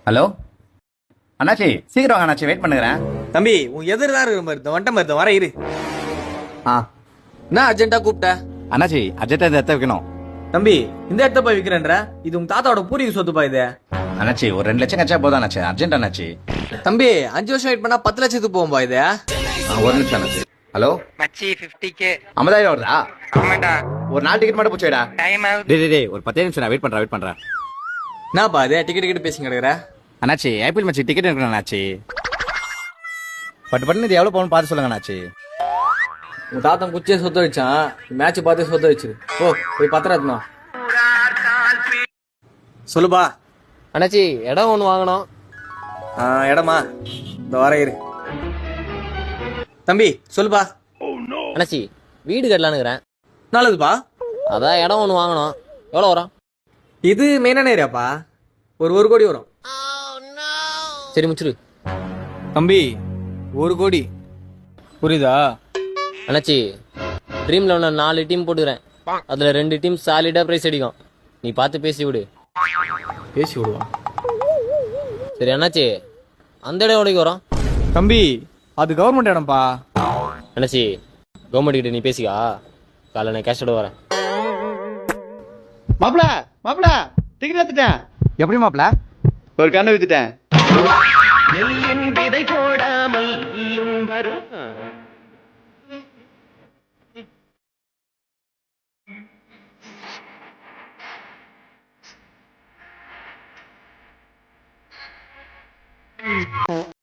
Hello அண்ணாச்சி சீக்கிரம் வாங்க அண்ணாச்சி, வெயிட் பண்ணுறேன். தம்பி உன் எதிர் தான் இருக்கிற மருத்துவம் வந்துட்ட மருத்துவம் வர இரு. ஆ என்ன அர்ஜென்ட்டா கூப்பிட்ட? அண்ணாச்சி அர்ஜென்ட்டாக இந்த இடத்த வைக்கணும். தம்பி இந்த இடத்த போய் விற்கிறேன்ற, இது உங்க தாத்தாவோட பூர்வீக சொத்துப்பா இது. அண்ணாச்சி ஒரு 2 லட்சம் கச்சா போதும் அண்ணாச்சி, அர்ஜென்ட் அண்ணாச்சி. தம்பி 5 வருஷம் வெயிட் பண்ணா 10 லட்சத்துக்கு போகும்பா இது. ஒரு நிமிஷம் அண்ணாச்சி. ஹலோ மச்சி 50K 50,000 வருதா? ஆமாடா. ஒரு 4 டிக்கெட் மட்டும் போச்சுடா. டைம் ஆகுது. டேய் ஒரு 10 நிமிஷம் நான் வெயிட் பண்றேன். என்னப்பா இது டிக்கெட் பேசி கிடக்குற? அண்ணாச்சி ஐபிஎல் மேட்ச் டிக்கெட் எடுக்கணும் அண்ணாச்சி. பட்டு இது எவ்வளவு போகணும்னு பார்த்து சொல்லுங்க அண்ணாச்சி. உங்க தாத்தன் குச்சியை சொத்த வச்சான், மேட்ச் பார்த்து சொத்த வச்சிரு. ஓ போய் பத்திரம் சொல்லுப்பா. அண்ணாச்சி இடம் ஒன்று வாங்கணும். இடமா இந்த வர இரு. தம்பி சொல்லுப்பா. அண்ணாச்சி வீடு கட்டலான்னுக்கிறேன். நல்லதுப்பா. அதான் இடம் ஒன்று வாங்கணும். எவ்வளோ வரும்? இது மெயினான ஏரியாப்பா, ஒரு கோடி வரும். சரி முடிச்சிரு. தம்பி 1 கோடி புரியுதா? அண்ணாச்சி ட்ரீம் லெவனில் 4 டீம் போட்டுக்கிறேன். அதில் 2 டீம் சாலிடாக ப்ரைஸ் அடிக்கும். நீ பார்த்து பேசி விடு. பேசி விடுவா. சரி அண்ணாச்சி அந்த இடம் எவ்வளோக்கு வரும்? தம்பி அது கவர்மெண்ட் இடம்ப்பா. அண்ணாச்சி கவர்மெண்ட் கிட்ட நீ பேசிக்கா, காலைல நான் கேஷோட வரேன். மாப்பிள டிக்கெட் எடுத்துட்டேன். எப்படி மாப்பிள? ஒரு கண்ணை வித்துட்டேன். நெல்லின் விதை போடாமல் வரும்